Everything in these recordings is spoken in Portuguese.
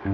Oi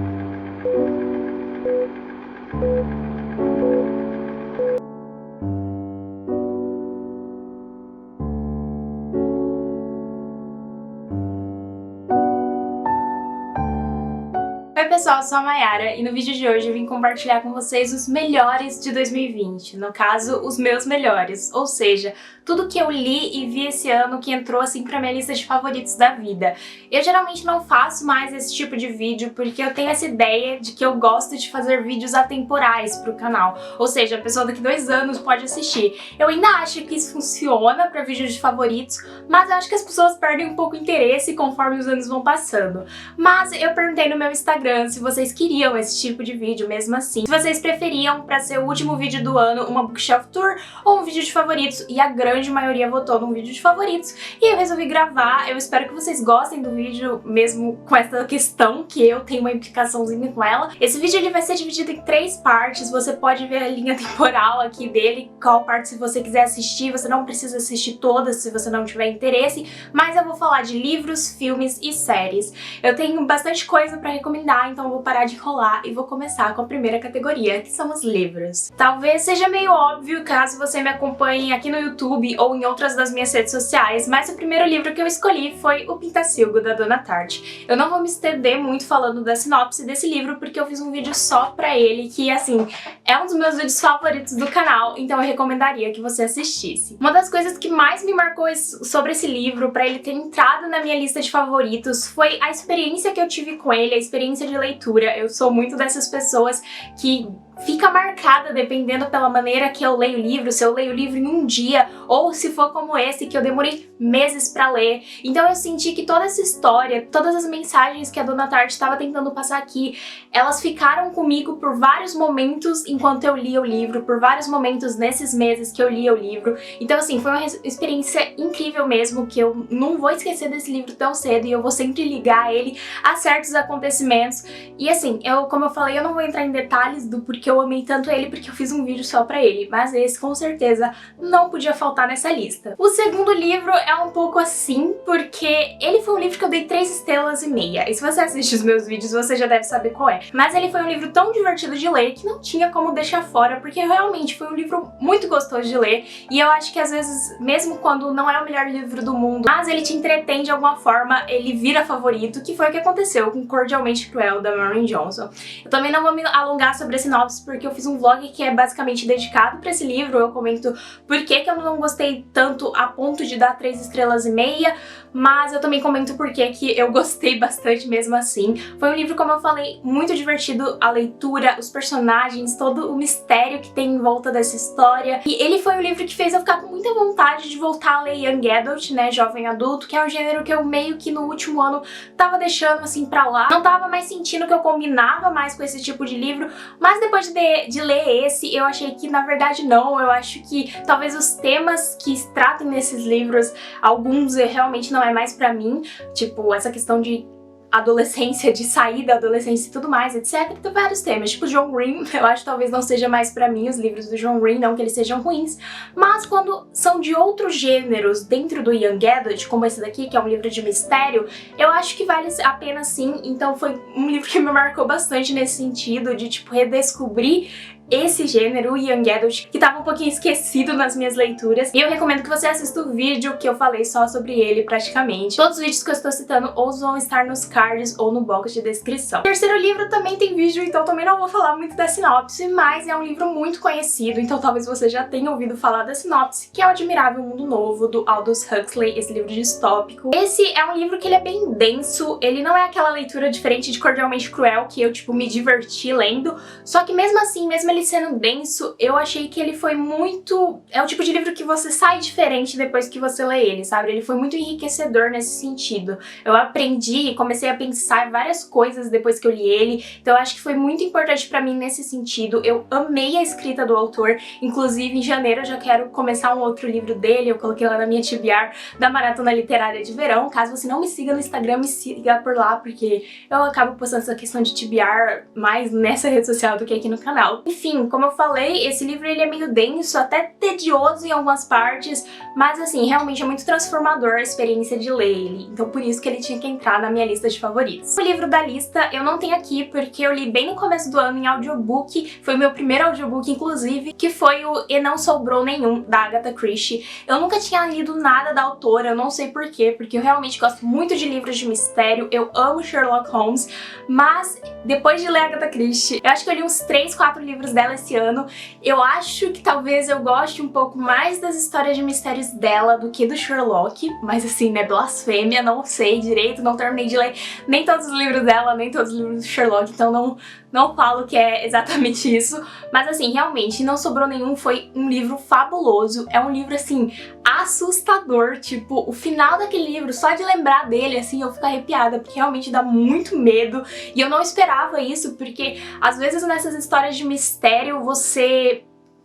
pessoal, eu sou a Mayara e no vídeo de hoje eu vim compartilhar com vocês os melhores de 2020, no caso, os meus melhores, ou seja, tudo que eu li e vi esse ano que entrou assim pra minha lista de favoritos da vida. Eu geralmente não faço mais esse tipo de vídeo porque eu tenho essa ideia de que eu gosto de fazer vídeos atemporais pro canal, ou seja, a pessoa daqui 2 anos pode assistir. Eu ainda acho que isso funciona pra vídeos de favoritos, mas eu acho que as pessoas perdem um pouco o interesse conforme os anos vão passando. Mas eu perguntei no meu Instagram se vocês queriam esse tipo de vídeo mesmo assim, se vocês preferiam pra ser o último vídeo do ano uma bookshelf tour ou um vídeo de favoritos, e a grande maioria votou num vídeo de favoritos e eu resolvi gravar. Eu espero que vocês gostem do vídeo mesmo com essa questão que eu tenho uma implicaçãozinha com ela. Esse vídeo ele vai ser dividido em 3 partes, você pode ver a linha temporal aqui dele, qual parte se você quiser assistir, você não precisa assistir todas se você não tiver interesse, mas eu vou falar de livros, filmes e séries. Eu tenho bastante coisa pra recomendar, então eu vou parar de enrolar e vou começar com a primeira categoria, que são os livros. Talvez seja meio óbvio caso você me acompanhe aqui no YouTube ou em outras das minhas redes sociais, mas o primeiro livro que eu escolhi foi O Pintacilgo, da Dona Tartt. Eu não vou me estender muito falando da sinopse desse livro, porque eu fiz um vídeo só pra ele, que assim, é um dos meus vídeos favoritos do canal, então eu recomendaria que você assistisse. Uma das coisas que mais me marcou sobre esse livro, pra ele ter entrado na minha lista de favoritos, foi a experiência que eu tive com ele, a experiência de leitura. Eu sou muito dessas pessoas que fica marcada dependendo pela maneira que eu leio o livro, se eu leio o livro em um dia, ou se for como esse, que eu demorei meses pra ler. Então eu senti que toda essa história, todas as mensagens que a Dona Tartt estava tentando passar aqui, elas ficaram comigo por vários momentos enquanto eu lia o livro, por vários momentos nesses meses que eu lia o livro. Então assim, foi uma experiência incrível mesmo, que eu não vou esquecer desse livro tão cedo e eu vou sempre ligar ele a certos acontecimentos. E assim, como eu falei, eu não vou entrar em detalhes do porquê eu amei tanto ele, porque eu fiz um vídeo só pra ele, mas esse com certeza não podia faltar nessa lista. O segundo livro é um pouco assim, porque ele foi um livro que eu dei 3 estrelas e meia, e se você assiste os meus vídeos você já deve saber qual é. Mas ele foi um livro tão divertido de ler que não tinha como deixar fora, porque realmente foi um livro muito gostoso de ler, e eu acho que às vezes, mesmo quando não é o melhor livro do mundo, mas ele te entretém de alguma forma, ele vira favorito, que foi o que aconteceu com Cordialmente Cruel, da Marianne Johnson. Eu também não vou me alongar sobre a sinopse, porque eu fiz um vlog que é basicamente dedicado pra esse livro. Eu comento por que eu não gostei tanto a ponto de dar 3 estrelas e meia, mas eu também comento por que eu gostei bastante mesmo assim. Foi um livro, como eu falei, muito divertido, a leitura, os personagens, todo o mistério que tem em volta dessa história. E ele foi um livro que fez eu ficar com muita vontade de voltar a ler Young Adult, né, jovem adulto, que é um gênero que eu meio que no último ano tava deixando assim pra lá. Não tava mais sentindo que eu combinava mais com esse tipo de livro, mas depois de ler esse, eu achei que na verdade não. Eu acho que talvez os temas que tratam nesses livros, alguns realmente não é mais pra mim, tipo essa questão de adolescência, de sair da adolescência e tudo mais, etc. Tem vários temas, tipo John Green, eu acho que talvez não seja mais pra mim os livros do John Green, não que eles sejam ruins, mas quando são de outros gêneros dentro do Young Adult, como esse daqui, que é um livro de mistério, eu acho que vale a pena sim. Então foi um livro que me marcou bastante nesse sentido, de tipo redescobrir esse gênero, o Young Adult, que tava um pouquinho esquecido nas minhas leituras. E eu recomendo que você assista o vídeo que eu falei só sobre ele praticamente. Todos os vídeos que eu estou citando ou vão estar nos cards ou no box de descrição. O terceiro livro também tem vídeo, então também não vou falar muito da sinopse, mas é um livro muito conhecido, então talvez você já tenha ouvido falar da sinopse, que é O Admirável Mundo Novo, do Aldous Huxley, esse livro distópico. Esse é um livro que ele é bem denso, ele não é aquela leitura diferente de Cordialmente Cruel, que eu, tipo, me diverti lendo, só que mesmo assim, mesmo ele sendo denso, eu achei que ele foi muito... É o tipo de livro que você sai diferente depois que você lê ele, sabe? Ele foi muito enriquecedor nesse sentido. Eu aprendi e comecei a pensar várias coisas depois que eu li ele, então eu acho que foi muito importante pra mim nesse sentido. Eu amei a escrita do autor, inclusive em janeiro eu já quero começar um outro livro dele, eu coloquei lá na minha TBR da Maratona Literária de Verão. Caso você não me siga no Instagram, me siga por lá, porque eu acabo postando essa questão de TBR mais nessa rede social do que aqui no canal. Enfim, assim, como eu falei, esse livro ele é meio denso, até tedioso em algumas partes, mas assim, realmente é muito transformador a experiência de ler ele, então por isso que ele tinha que entrar na minha lista de favoritos. O livro da lista eu não tenho aqui porque eu li bem no começo do ano em audiobook, foi o meu primeiro audiobook inclusive, que foi o E Não Sobrou Nenhum, da Agatha Christie. Eu nunca tinha lido nada da autora, eu não sei porquê, porque eu realmente gosto muito de livros de mistério, eu amo Sherlock Holmes, mas depois de ler Agatha Christie, eu acho que eu li uns 3, 4 livros dela esse ano, eu acho que talvez eu goste um pouco mais das histórias de mistérios dela do que do Sherlock, mas assim, né, blasfêmia, não sei direito, não terminei de ler nem todos os livros dela, nem todos os livros do Sherlock, então não falo que é exatamente isso, mas assim, realmente, Não Sobrou Nenhum foi um livro fabuloso, é um livro assim, assustador, tipo, o final daquele livro, só de lembrar dele, assim, eu fico arrepiada, porque realmente dá muito medo, e eu não esperava isso, porque às vezes nessas histórias de mistério você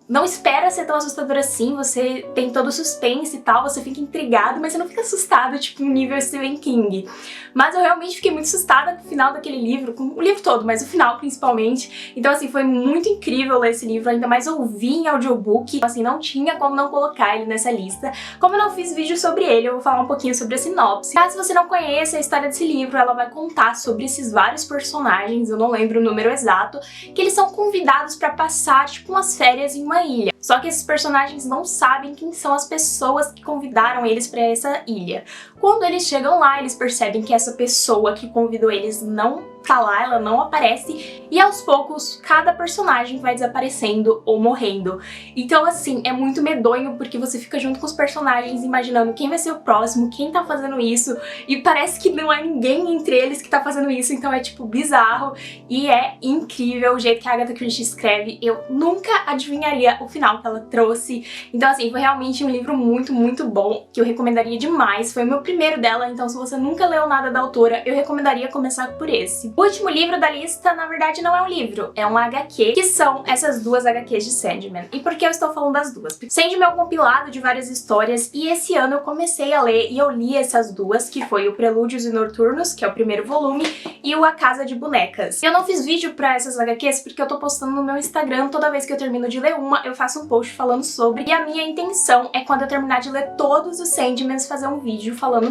não espera ser tão assustador assim, você tem todo o suspense e tal, você fica intrigado, mas você não fica assustado, tipo, no nível Stephen King. Mas eu realmente fiquei muito assustada com o final daquele livro, com o livro todo, mas o final principalmente. Então assim, foi muito incrível ler esse livro, ainda mais ouvir em audiobook, assim, não tinha como não colocar ele nessa lista. Como eu não fiz vídeo sobre ele, eu vou falar um pouquinho sobre a sinopse. Caso você não conheça a história desse livro, ela vai contar sobre esses vários personagens, eu não lembro o número exato, que eles são convidados pra passar, tipo, umas férias em uma ilha. Só que esses personagens não sabem quem são as pessoas que convidaram eles pra essa ilha. Quando eles chegam lá, eles percebem que essa pessoa que convidou eles não tá lá, ela não aparece, e aos poucos cada personagem vai desaparecendo ou morrendo. Então assim, é muito medonho porque você fica junto com os personagens imaginando quem vai ser o próximo, quem tá fazendo isso, e parece que não é ninguém entre eles que tá fazendo isso, então é tipo bizarro, e é incrível o jeito que a Agatha Christie escreve, eu nunca adivinharia o final que ela trouxe. Então assim, foi realmente um livro muito, muito bom, que eu recomendaria demais, foi o meu primeiro dela, então se você nunca leu nada da autora, eu recomendaria começar por esse. O último livro da lista, na verdade, não é um livro, é um HQ, que são essas duas HQs de Sandman. E por que eu estou falando das duas? Porque Sandman é um compilado de várias histórias, e esse ano eu comecei a ler, e eu li essas duas, que foi o Prelúdios e Noturnos, que é o primeiro volume, e o A Casa de Bonecas. Eu não fiz vídeo pra essas HQs porque eu tô postando no meu Instagram, toda vez que eu termino de ler uma, eu faço um post falando sobre, e a minha intenção é quando eu terminar de ler todos os Sandmans, fazer um vídeo falando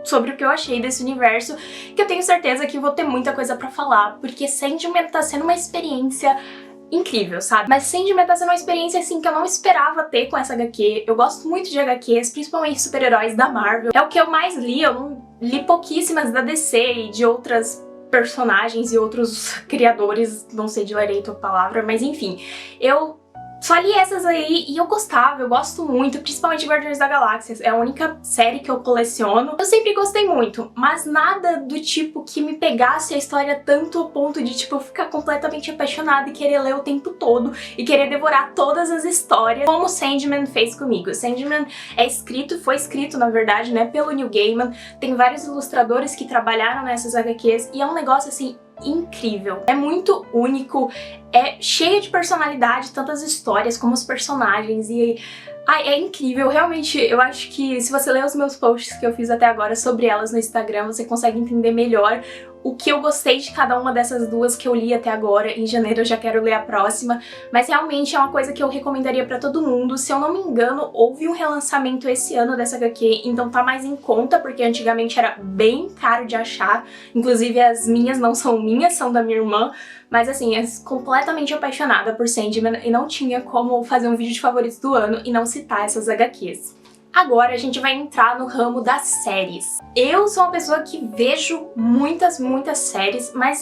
sobre o que eu achei desse universo, que eu tenho certeza que vou ter muita coisa pra falar, porque Sandman tá sendo uma experiência incrível, sabe? Mas Sandman tá sendo uma experiência assim que eu não esperava ter com essa HQ. Eu gosto muito de HQs, principalmente super-heróis da Marvel. É o que eu mais li, eu não li pouquíssimas da DC e de outras personagens e outros criadores, não sei direito a palavra, mas enfim, eu só li essas aí e eu gostava, eu gosto muito, principalmente Guardiões da Galáxia, é a única série que eu coleciono. Eu sempre gostei muito, mas nada do tipo que me pegasse a história tanto ao ponto de, tipo, eu ficar completamente apaixonada e querer ler o tempo todo e querer devorar todas as histórias, como Sandman fez comigo. Sandman foi escrito, na verdade, né, pelo Neil Gaiman, tem vários ilustradores que trabalharam nessas HQs e é um negócio, assim, incrível. É muito único, é cheio de personalidade, tantas histórias como os personagens, e é incrível, realmente. Eu acho que se você ler os meus posts que eu fiz até agora sobre elas no Instagram, você consegue entender melhor o que eu gostei de cada uma dessas duas que eu li até agora. Em janeiro eu já quero ler a próxima, mas realmente é uma coisa que eu recomendaria pra todo mundo. Se eu não me engano, houve um relançamento esse ano dessa HQ, então tá mais em conta, porque antigamente era bem caro de achar. Inclusive as minhas não são minhas, são da minha irmã, mas assim, é completamente apaixonada por Sandman e não tinha como fazer um vídeo de favoritos do ano e não citar essas HQs. Agora a gente vai entrar no ramo das séries. Eu sou uma pessoa que vejo muitas séries, mas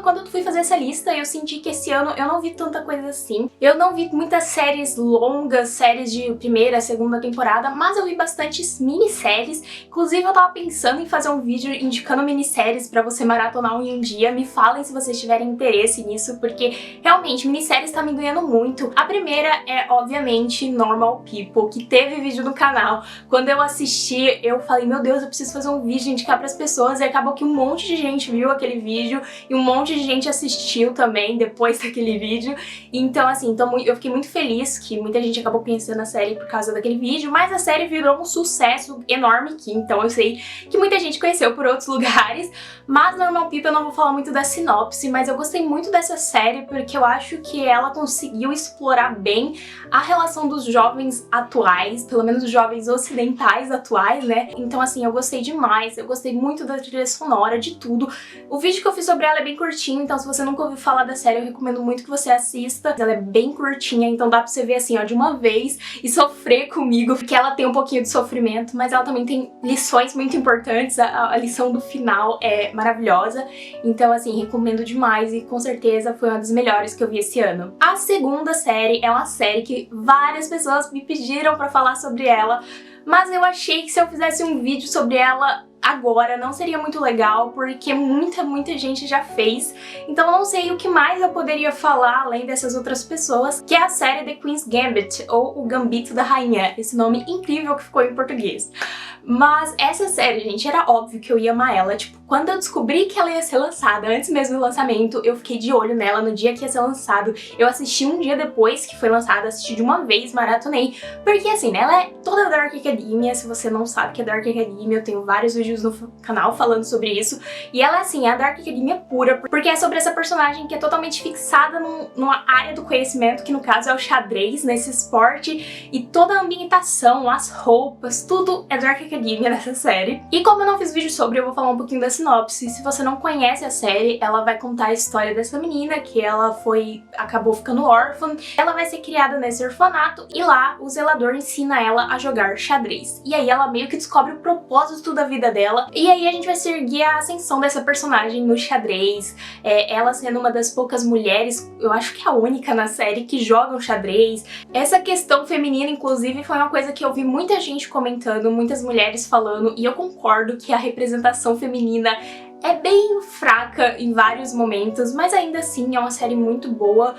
quando eu fui fazer essa lista, eu senti que esse ano eu não vi tanta coisa assim. Eu não vi muitas séries longas, séries de primeira, segunda temporada, mas eu vi bastantes minisséries. Inclusive eu tava pensando em fazer um vídeo indicando minisséries pra você maratonar em um dia. Me falem se vocês tiverem interesse nisso, porque realmente minisséries tá me ganhando muito. A primeira é, obviamente, Normal People, que teve vídeo no canal. canal. Quando eu assisti, eu falei, meu Deus, eu preciso fazer um vídeo, indicar pras pessoas, e acabou que um monte de gente viu aquele vídeo, e um monte de gente assistiu também depois daquele vídeo. Então assim, eu fiquei muito feliz que muita gente acabou conhecendo a série por causa daquele vídeo, mas a série virou um sucesso enorme aqui, então eu sei que muita gente conheceu por outros lugares. Mas Normal People eu não vou falar muito da sinopse, mas eu gostei muito dessa série porque eu acho que ela conseguiu explorar bem a relação dos jovens atuais, pelo menos os jovens ocidentais atuais, né? Então assim, eu gostei demais, eu gostei muito da trilha sonora, de tudo. O vídeo que eu fiz sobre ela é bem curtinho, então se você nunca ouviu falar da série, eu recomendo muito que você assista. Ela é bem curtinha, então dá pra você ver assim, ó, de uma vez e sofrer comigo, porque ela tem um pouquinho de sofrimento, mas ela também tem lições muito importantes. A lição do final é maravilhosa, então assim, recomendo demais e com certeza foi uma das melhores que eu vi esse ano. A segunda série é uma série que várias pessoas me pediram pra falar sobre ela, mas eu achei que se eu fizesse um vídeo sobre ela agora não seria muito legal, porque muita gente já fez, então eu não sei o que mais eu poderia falar além dessas outras pessoas, que é a série The Queen's Gambit, ou O Gambito da Rainha, esse nome incrível que ficou em português. Mas essa série, gente, era óbvio que eu ia amar ela. Tipo, quando eu descobri que ela ia ser lançada, antes mesmo do lançamento, eu fiquei de olho nela no dia que ia ser lançado. Eu assisti um dia depois que foi lançada, assisti de uma vez, maratonei. Porque assim, né, ela é toda Dark Academia. Se você não sabe que é Dark Academia, eu tenho vários vídeos no canal falando sobre isso. E ela, assim, é a Dark Academia pura, porque é sobre essa personagem que é totalmente fixada numa área do conhecimento, que no caso é o xadrez, nesse esporte. E toda a ambientação, as roupas, tudo é Dark Academia nessa série. E como eu não fiz vídeo sobre, eu vou falar um pouquinho da sinopse. Se você não conhece a série, ela vai contar a história dessa menina, que ela acabou ficando órfã. Ela vai ser criada nesse orfanato e lá o zelador ensina ela a jogar xadrez. E aí ela meio que descobre o propósito da vida dela. E aí a gente vai seguir a ascensão dessa personagem no xadrez. Ela sendo uma das poucas mulheres, eu acho que é a única na série, que jogam xadrez. Essa questão feminina, inclusive, foi uma coisa que eu vi muita gente comentando, muitas mulheres falando, e eu concordo que a representação feminina é bem fraca em vários momentos, mas ainda assim é uma série muito boa.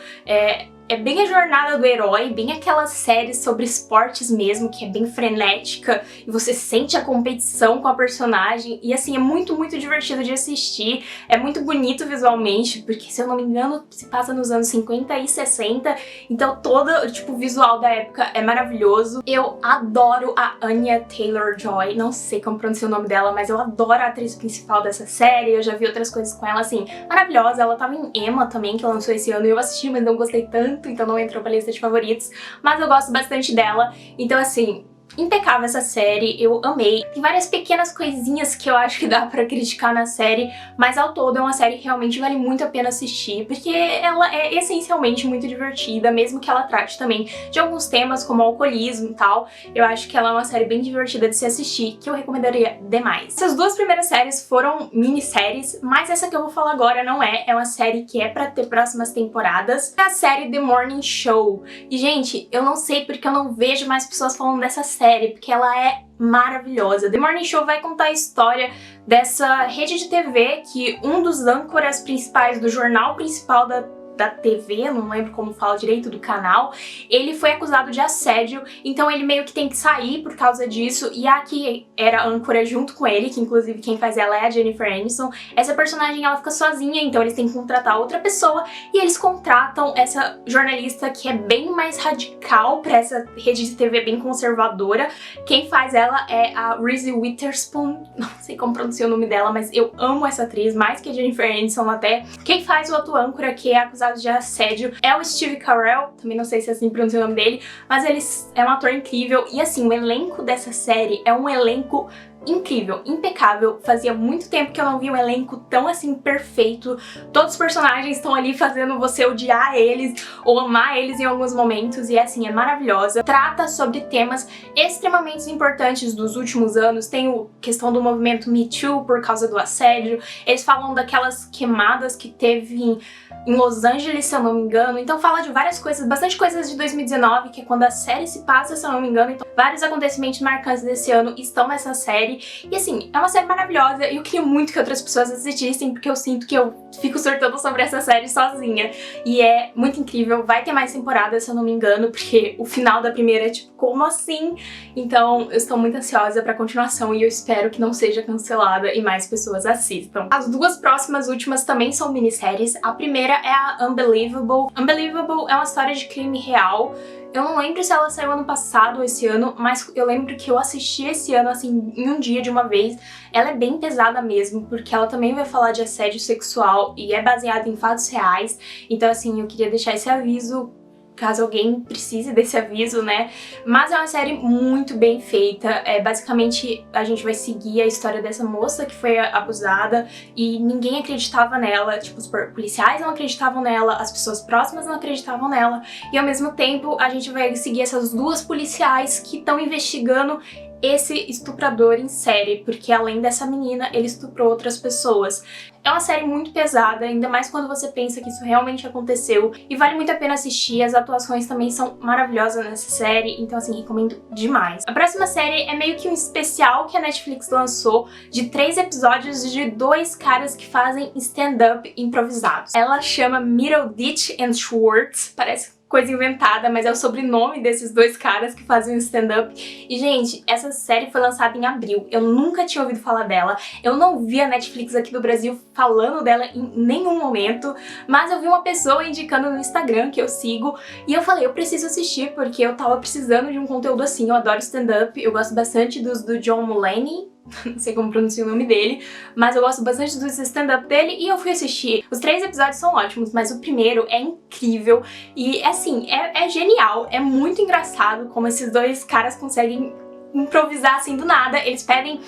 É bem a jornada do herói, bem aquela série sobre esportes mesmo, que é bem frenética e você sente a competição com a personagem, e assim, é muito divertido de assistir, é muito bonito visualmente, porque se eu não me engano se passa nos anos 50 e 60, então todo tipo, o visual da época é maravilhoso. Eu adoro a Anya Taylor-Joy, não sei como pronunciar o nome dela, mas eu adoro a atriz principal dessa série, eu já vi outras coisas com ela, assim, maravilhosa. Ela tava em Emma também, que lançou esse ano, e eu assisti, mas não gostei tanto, então não entrou pra lista de favoritos, mas eu gosto bastante dela. Então assim, impecável essa série, eu amei. Tem várias pequenas coisinhas que eu acho que dá pra criticar na série, mas ao todo é uma série que realmente vale muito a pena assistir, porque ela é essencialmente muito divertida, mesmo que ela trate também de alguns temas como alcoolismo e tal. Eu acho que ela é uma série bem divertida de se assistir, que eu recomendaria demais. Essas duas primeiras séries foram minisséries, mas essa que eu vou falar agora não é uma série que é pra ter próximas temporadas. É a série The Morning Show. E gente, eu não sei porque eu não vejo mais pessoas falando dessa série, porque ela é maravilhosa. The Morning Show vai contar a história dessa rede de TV que um dos âncoras principais do jornal principal da TV, não lembro como fala direito, do canal, ele foi acusado de assédio, então ele meio que tem que sair por causa disso, e a que era âncora junto com ele, que inclusive quem faz ela é a Jennifer Aniston, essa personagem ela fica sozinha, então eles têm que contratar outra pessoa, e eles contratam essa jornalista que é bem mais radical pra essa rede de TV bem conservadora. Quem faz ela é a Reese Witherspoon, não sei como pronunciar o nome dela, mas eu amo essa atriz, mais que a Jennifer Aniston até. Quem faz o outro âncora, que é acusado de assédio, é o Steve Carell, também não sei se é assim pronuncia o nome dele, mas ele é um ator incrível, e assim, o elenco dessa série é um elenco incrível, impecável. Fazia muito tempo que eu não vi um elenco tão assim perfeito. Todos os personagens estão ali fazendo você odiar eles ou amar eles em alguns momentos, e assim, é maravilhosa. Trata sobre temas extremamente importantes dos últimos anos. Tem a questão do movimento Me Too por causa do assédio. Eles falam daquelas queimadas que teve em Los Angeles, se eu não me engano. Então fala de várias coisas, bastante coisas de 2019, que é quando a série se passa, se eu não me engano. Então vários acontecimentos marcantes desse ano estão nessa série. série. E assim, é uma série maravilhosa e eu queria muito que outras pessoas assistissem, porque eu sinto que eu fico surtando sobre essa série sozinha. E é muito incrível, vai ter mais temporadas, se eu não me engano, porque o final da primeira é tipo, como assim? Então eu estou muito ansiosa pra continuação e eu espero que não seja cancelada e mais pessoas assistam. As duas próximas últimas também são minisséries. A primeira é a Unbelievable. Unbelievable é uma história de crime real. Eu não lembro se ela saiu ano passado ou esse ano, mas eu lembro que eu assisti esse ano, assim, em um dia de uma vez. Ela é bem pesada mesmo, porque ela também vai falar de assédio sexual e é baseada em fatos reais. Então, assim, eu queria deixar esse aviso caso alguém precise desse aviso, né? Mas é uma série muito bem feita. Basicamente, a gente vai seguir a história dessa moça que foi abusada e ninguém acreditava nela. Tipo, os policiais não acreditavam nela, as pessoas próximas não acreditavam nela. E ao mesmo tempo, a gente vai seguir essas duas policiais que estão investigando esse estuprador em série, porque além dessa menina, ele estuprou outras pessoas. É uma série muito pesada, ainda mais quando você pensa que isso realmente aconteceu, e vale muito a pena assistir. As atuações também são maravilhosas nessa série, então assim, recomendo demais. A próxima série é meio que um especial que a Netflix lançou, de 3 episódios de 2 caras que fazem stand-up improvisados. Ela chama Middleditch and Schwartz, parece coisa inventada, mas é o sobrenome desses 2 caras que fazem stand-up. E, gente, essa série foi lançada em abril. Eu nunca tinha ouvido falar dela. Eu não vi a Netflix aqui do Brasil falando dela em nenhum momento, mas eu vi uma pessoa indicando no Instagram, que eu sigo, e eu falei, eu preciso assistir, porque eu tava precisando de um conteúdo assim. Eu adoro stand-up, eu gosto bastante dos do John Mulaney, não sei como pronunciar o nome dele, mas eu gosto bastante do stand-up dele e eu fui assistir. Os 3 episódios são ótimos, mas o primeiro é incrível e, assim, é genial, é muito engraçado como esses 2 caras conseguem improvisar assim do nada. Eles pedem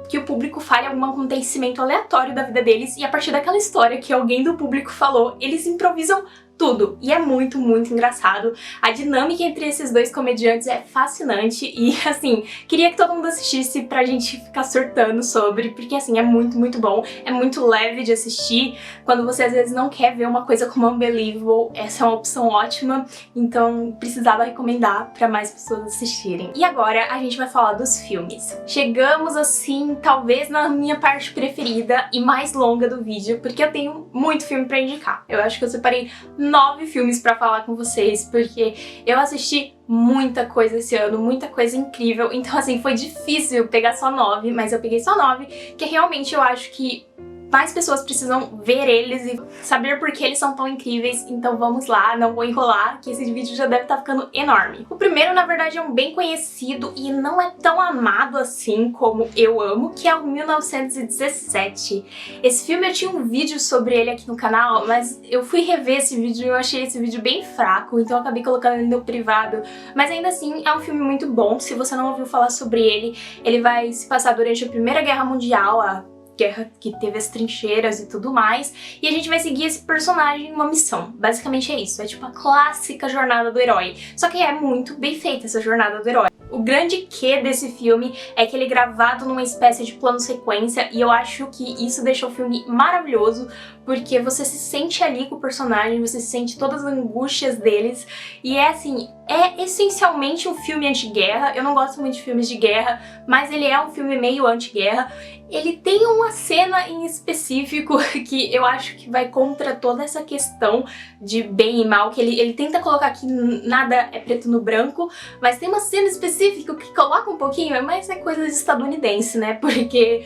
que o público fale algum acontecimento aleatório da vida deles e a partir daquela história que alguém do público falou, eles improvisam tudo. E é muito, muito engraçado. A dinâmica entre esses 2 comediantes é fascinante e, assim, queria que todo mundo assistisse pra gente ficar surtando sobre, porque, assim, é muito, muito bom. É muito leve de assistir. Quando você, às vezes, não quer ver uma coisa como Unbelievable, essa é uma opção ótima. Então, precisava recomendar pra mais pessoas assistirem. E agora, a gente vai falar dos filmes. Chegamos, assim, talvez na minha parte preferida e mais longa do vídeo, porque eu tenho muito filme pra indicar. Eu acho que eu separei 9 filmes pra falar com vocês, porque eu assisti muita coisa esse ano, muita coisa incrível, então assim, foi difícil pegar só 9, mas eu peguei só 9, que realmente eu acho que mais pessoas precisam ver eles e saber por que eles são tão incríveis, então vamos lá, não vou enrolar, que esse vídeo já deve estar ficando enorme. O primeiro, na verdade, é um bem conhecido e não é tão amado assim como eu amo, que é o 1917. Esse filme eu tinha um vídeo sobre ele aqui no canal, mas eu fui rever esse vídeo e eu achei esse vídeo bem fraco, então eu acabei colocando ele no privado. Mas ainda assim, é um filme muito bom. Se você não ouviu falar sobre ele, ele vai se passar durante a Primeira Guerra Mundial, a guerra que teve as trincheiras e tudo mais, e a gente vai seguir esse personagem em uma missão. Basicamente é isso, é tipo a clássica jornada do herói, só que é muito bem feita essa jornada do herói. O grande quê desse filme é que ele é gravado numa espécie de plano sequência e eu acho que isso deixa o filme maravilhoso, porque você se sente ali com o personagem, você sente todas as angústias deles e é assim, é essencialmente um filme anti-guerra. Eu não gosto muito de filmes de guerra, mas ele é um filme meio anti-guerra. Ele tem uma cena em específico que eu acho que vai contra toda essa questão de bem e mal, que ele tenta colocar que nada é preto no branco, mas tem uma cena específica que coloca um pouquinho, mas é coisa de estadunidense, né? Porque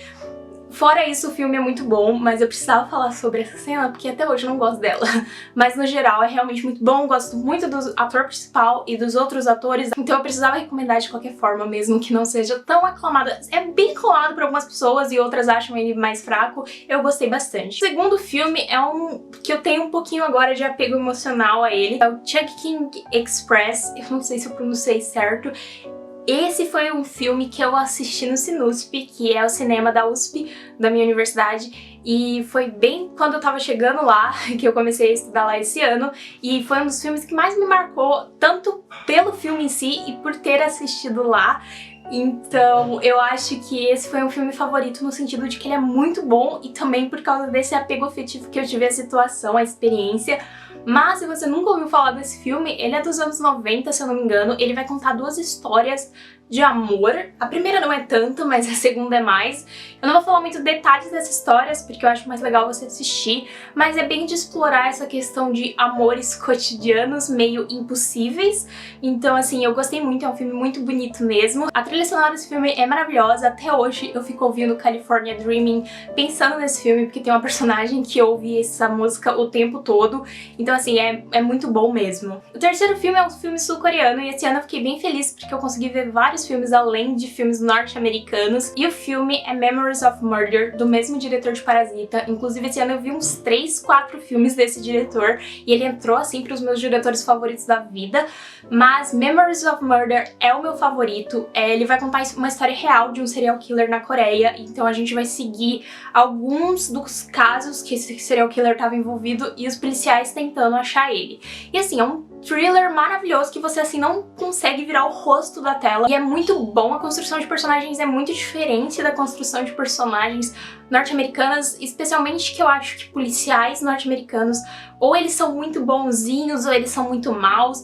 fora isso, o filme é muito bom, mas eu precisava falar sobre essa cena porque até hoje eu não gosto dela. Mas no geral é realmente muito bom, gosto muito do ator principal e dos outros atores, então eu precisava recomendar de qualquer forma, mesmo que não seja tão aclamado. É bem aclamado por algumas pessoas e outras acham ele mais fraco, eu gostei bastante. O segundo filme é um que eu tenho um pouquinho agora de apego emocional a ele, é o Chungking Express, eu não sei se eu pronunciei certo. Esse foi um filme que eu assisti no Sinusp, que é o cinema da USP, da minha universidade, e foi bem quando eu tava chegando lá, que eu comecei a estudar lá esse ano, e foi um dos filmes que mais me marcou, tanto pelo filme em si e por ter assistido lá. Então eu acho que esse foi um filme favorito no sentido de que ele é muito bom e também por causa desse apego afetivo que eu tive à situação, à experiência. Mas se você nunca ouviu falar desse filme, ele é dos anos 90, se eu não me engano, ele vai contar 2 histórias de amor. A primeira não é tanto, mas a segunda é mais. Eu não vou falar muito detalhes dessas histórias, porque eu acho mais legal você assistir, mas é bem de explorar essa questão de amores cotidianos meio impossíveis. Então, assim, eu gostei muito, é um filme muito bonito mesmo. A trilha sonora desse filme é maravilhosa, até hoje eu fico ouvindo California Dreaming pensando nesse filme, porque tem uma personagem que ouve essa música o tempo todo. Então, assim, é muito bom mesmo. O terceiro filme é um filme sul-coreano, e esse ano eu fiquei bem feliz porque eu consegui ver vários filmes além de filmes norte-americanos. E o filme é Memories of Murder, do mesmo diretor de Parasita. Inclusive, esse ano eu vi uns 3, 4 filmes desse diretor, e ele entrou, assim, para os meus diretores favoritos da vida. Mas Memories of Murder é o meu favorito. Ele vai contar uma história real de um serial killer na Coreia, então a gente vai seguir alguns dos casos que esse serial killer estava envolvido e os policiais tentando achar ele. E assim, é um thriller maravilhoso que você assim não consegue virar o rosto da tela, e é muito bom. A construção de personagens é muito diferente da construção de personagens norte-americanas, especialmente que eu acho que policiais norte-americanos ou eles são muito bonzinhos ou eles são muito maus.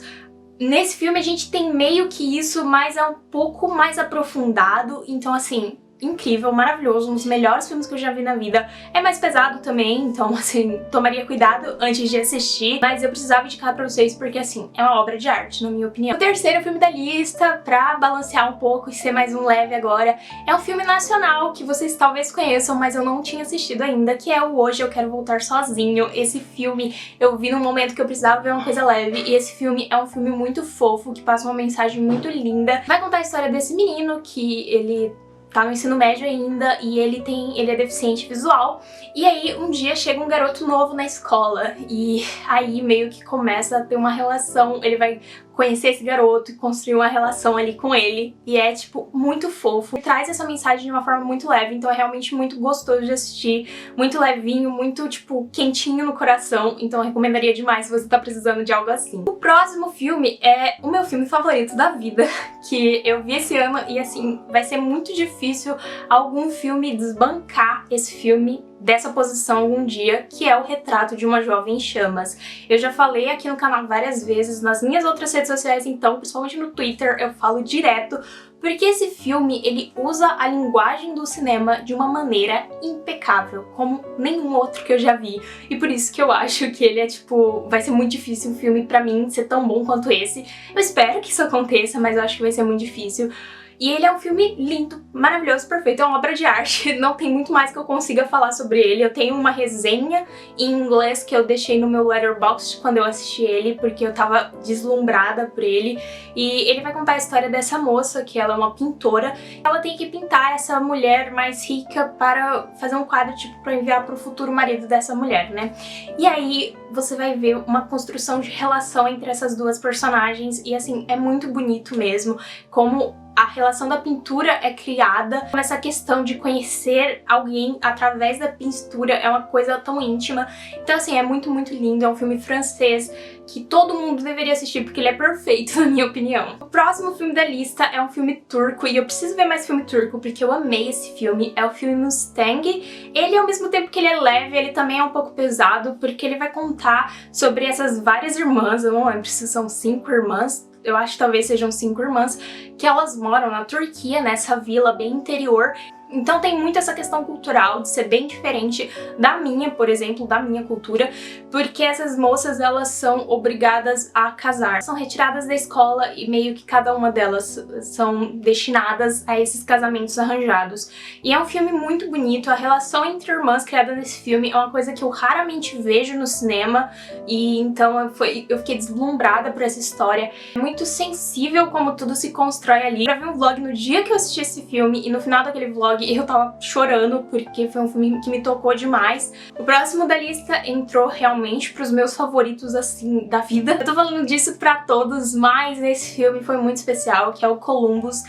Nesse filme a gente tem meio que isso, mas é um pouco mais aprofundado, então assim, incrível, maravilhoso, um dos melhores filmes que eu já vi na vida. É mais pesado também, então assim, tomaria cuidado antes de assistir, mas eu precisava indicar pra vocês porque assim, é uma obra de arte, na minha opinião. O terceiro filme da lista, pra balancear um pouco e ser mais um leve agora, é um filme nacional que vocês talvez conheçam, mas eu não tinha assistido ainda, que é o Hoje Eu Quero Voltar Sozinho. Esse filme eu vi num momento que eu precisava ver uma coisa leve, e esse filme é um filme muito fofo, que passa uma mensagem muito linda. Vai contar a história desse menino que ele tá no ensino médio ainda e ele é deficiente visual. E aí um dia chega um garoto novo na escola e aí meio que começa a ter uma relação, ele vai conhecer esse garoto e construir uma relação ali com ele, e é tipo muito fofo. Traz essa mensagem de uma forma muito leve, então é realmente muito gostoso de assistir, muito levinho, muito tipo quentinho no coração, então eu recomendaria demais se você tá precisando de algo assim. O próximo filme é o meu filme favorito da vida, que eu vi esse ano, e assim, vai ser muito difícil algum filme desbancar esse filme dessa posição algum dia, que é O Retrato de uma Jovem em Chamas. Eu já falei aqui no canal várias vezes, nas minhas outras redes sociais, então, principalmente no Twitter, eu falo direto, porque esse filme, ele usa a linguagem do cinema de uma maneira impecável, como nenhum outro que eu já vi, e por isso que eu acho que ele é tipo, vai ser muito difícil um filme pra mim ser tão bom quanto esse. Eu espero que isso aconteça, mas eu acho que vai ser muito difícil. E ele é um filme lindo, maravilhoso, perfeito, é uma obra de arte, não tem muito mais que eu consiga falar sobre ele. Eu tenho uma resenha em inglês que eu deixei no meu Letterboxd quando eu assisti ele, porque eu tava deslumbrada por ele. E ele vai contar a história dessa moça, que ela é uma pintora. Ela tem que pintar essa mulher mais rica para fazer um quadro tipo pra enviar pro futuro marido dessa mulher, né? E aí você vai ver uma construção de relação entre essas duas personagens, e assim, é muito bonito mesmo, como a relação da pintura é criada, essa questão de conhecer alguém através da pintura é uma coisa tão íntima. Então assim, é muito, muito lindo, é um filme francês que todo mundo deveria assistir porque ele é perfeito, na minha opinião. O próximo filme da lista é um filme turco, e eu preciso ver mais filme turco porque eu amei esse filme, é o filme Mustang. Ele, ao mesmo tempo que ele é leve, ele também é um pouco pesado, porque ele vai contar sobre essas várias irmãs, eu não lembro se são 5 irmãs, eu acho que talvez sejam 5 irmãs, que elas moram na Turquia, nessa vila bem interior. Então tem muito essa questão cultural de ser bem diferente da minha, por exemplo, da minha cultura, porque essas moças, elas são obrigadas a casar. São retiradas da escola e meio que cada uma delas são destinadas a esses casamentos arranjados. E é um filme muito bonito, a relação entre irmãs criada nesse filme é uma coisa que eu raramente vejo no cinema, e então eu fiquei deslumbrada por essa história. É muito sensível como tudo se constrói ali. Eu gravei um vlog no dia que eu assisti esse filme, e no final daquele vlog eu tava chorando porque foi um filme que me tocou demais. O próximo da lista entrou realmente pros meus favoritos, assim, da vida. Eu tô falando disso pra todos, mas esse filme foi muito especial, que é o Columbus.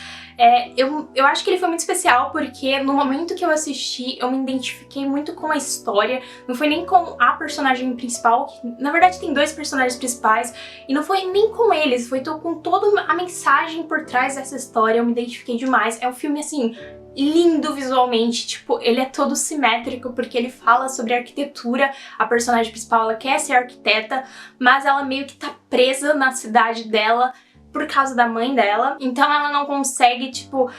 Eu acho que ele foi muito especial porque no momento que eu assisti, eu me identifiquei muito com a história. Não foi nem com a personagem principal, que, na verdade tem 2 personagens principais, e não foi nem com eles, foi com toda a mensagem por trás dessa história. Eu me identifiquei demais. É um filme, assim, lindo visualmente, tipo, ele é todo simétrico porque ele fala sobre arquitetura. A personagem principal, ela quer ser arquiteta, mas ela meio que tá presa na cidade dela, por causa da mãe dela, então ela não consegue, tipo,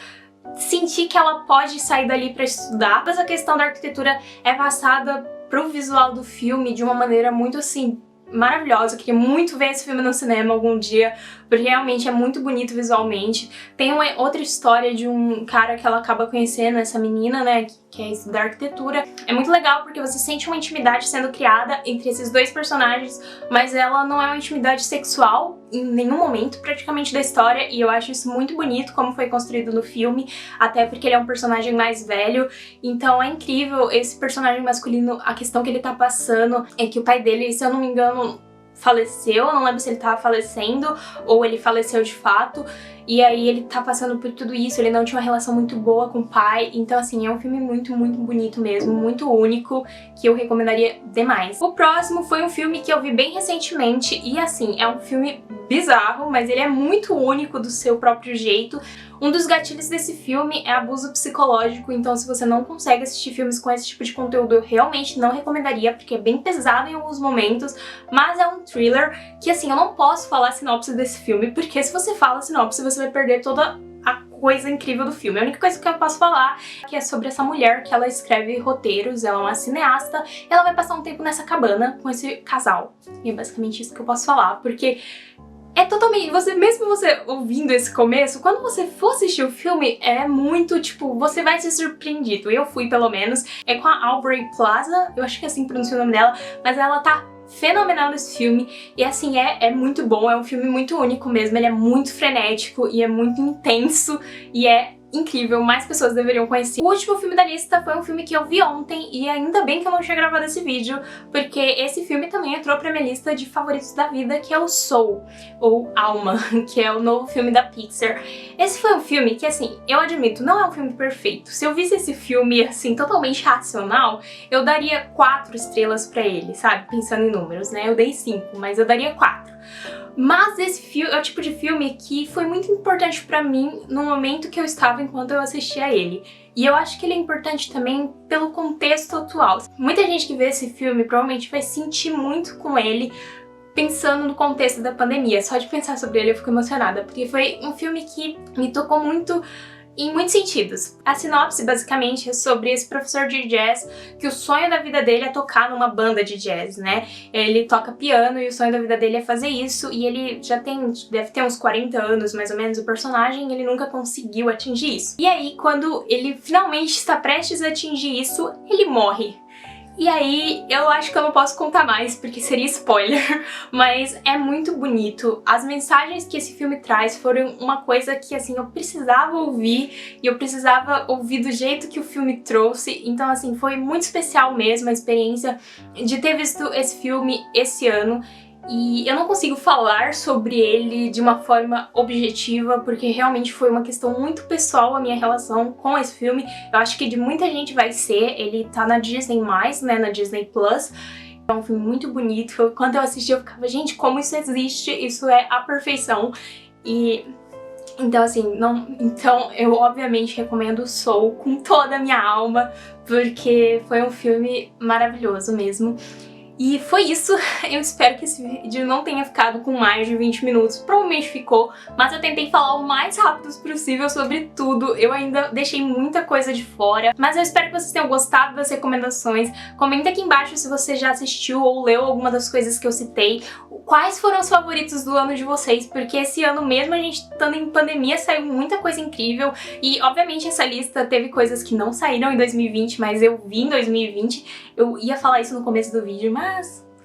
sentir que ela pode sair dali pra estudar. Essa questão da arquitetura é passada pro visual do filme de uma maneira muito, assim, maravilhosa. Eu queria muito ver esse filme no cinema algum dia, porque realmente é muito bonito visualmente. Tem uma outra história de um cara que ela acaba conhecendo, essa menina, né, que é estudar arquitetura. É muito legal porque você sente uma intimidade sendo criada entre esses dois personagens, mas ela não é uma intimidade sexual em nenhum momento praticamente da história, e eu acho isso muito bonito como foi construído no filme, até porque ele é um personagem mais velho, então é incrível esse personagem masculino. A questão que ele tá passando é que o pai dele, se eu não me engano, faleceu, eu não lembro se ele tava falecendo ou ele faleceu de fato, e aí ele tá passando por tudo isso, ele não tinha uma relação muito boa com o pai, então assim, é um filme muito, muito bonito mesmo, muito único, que eu recomendaria demais. O próximo foi um filme que eu vi bem recentemente, e assim, é um filme bizarro, mas ele é muito único do seu próprio jeito. Um dos gatilhos desse filme é abuso psicológico, então se você não consegue assistir filmes com esse tipo de conteúdo, eu realmente não recomendaria, porque é bem pesado em alguns momentos, mas é um thriller que, assim, eu não posso falar a sinopse desse filme, porque se você fala a sinopse, você vai perder toda a coisa incrível do filme. A única coisa que eu posso falar que é sobre essa mulher que ela escreve roteiros, ela é uma cineasta, e ela vai passar um tempo nessa cabana com esse casal. E é basicamente isso que eu posso falar, porque é totalmente, mesmo você ouvindo esse começo, quando você for assistir o filme, é muito, tipo, você vai ser surpreendido. Eu fui, pelo menos. É com a Aubrey Plaza, eu acho que é assim que pronuncia o nome dela, mas ela tá fenomenal nesse filme, e assim, é muito bom, é um filme muito único mesmo, ele é muito frenético e é muito intenso, e é incrível, mais pessoas deveriam conhecer. O último filme da lista foi um filme que eu vi ontem, e ainda bem que eu não tinha gravado esse vídeo, porque esse filme também entrou pra minha lista de favoritos da vida, que é o Soul, ou Alma, que é o novo filme da Pixar. Esse foi um filme que, assim, eu admito, não é um filme perfeito. Se eu visse esse filme, assim, totalmente racional, eu daria 4 estrelas pra ele, sabe? Pensando em números, né? Eu dei 5, mas eu daria 4. Mas esse filme é o tipo de filme que foi muito importante pra mim no momento que eu estava enquanto eu assistia ele. E eu acho que ele é importante também pelo contexto atual. Muita gente que vê esse filme provavelmente vai sentir muito com ele, pensando no contexto da pandemia. Só de pensar sobre ele eu fico emocionada, porque foi um filme que me tocou muito em muitos sentidos. A sinopse, basicamente, é sobre esse professor de jazz que o sonho da vida dele é tocar numa banda de jazz, né? Ele toca piano e o sonho da vida dele é fazer isso, e ele já deve ter uns 40 anos, mais ou menos, o personagem, e ele nunca conseguiu atingir isso. E aí, quando ele finalmente está prestes a atingir isso, ele morre. E aí, eu acho que eu não posso contar mais, porque seria spoiler, mas é muito bonito. As mensagens que esse filme traz foram uma coisa que, assim, eu precisava ouvir, e eu precisava ouvir do jeito que o filme trouxe. Então, assim, foi muito especial mesmo a experiência de ter visto esse filme esse ano. E eu não consigo falar sobre ele de uma forma objetiva, porque realmente foi uma questão muito pessoal a minha relação com esse filme. Eu acho que de muita gente vai ser, ele tá na Disney+, né, na Disney Plus. É um filme muito bonito. Quando eu assisti eu ficava, gente, como isso existe? Isso é a perfeição. E então, assim, então eu obviamente recomendo Soul com toda a minha alma, porque foi um filme maravilhoso mesmo. E foi isso, eu espero que esse vídeo não tenha ficado com mais de 20 minutos, provavelmente ficou, mas eu tentei falar o mais rápido possível sobre tudo, eu ainda deixei muita coisa de fora, mas eu espero que vocês tenham gostado das recomendações. Comenta aqui embaixo se você já assistiu ou leu alguma das coisas que eu citei, quais foram os favoritos do ano de vocês, porque esse ano mesmo a gente estando em pandemia saiu muita coisa incrível, e obviamente essa lista teve coisas que não saíram em 2020, mas eu vi em 2020, eu ia falar isso no começo do vídeo, mas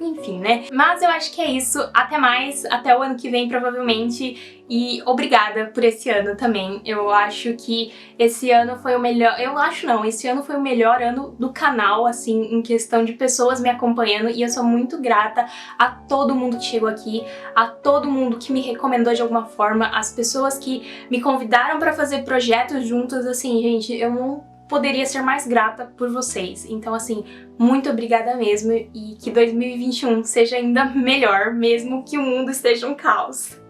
enfim, né? Mas eu acho que é isso. Até mais, até o ano que vem, provavelmente. E obrigada por esse ano também. Eu acho que esse ano foi o melhor... Eu acho não, esse ano foi o melhor ano do canal, assim, em questão de pessoas me acompanhando. E eu sou muito grata a todo mundo que chegou aqui, a todo mundo que me recomendou de alguma forma, as pessoas que me convidaram pra fazer projetos juntos. Assim, gente, eu não poderia ser mais grata por vocês. Então, assim, muito obrigada mesmo, e que 2021 seja ainda melhor, mesmo que o mundo esteja um caos.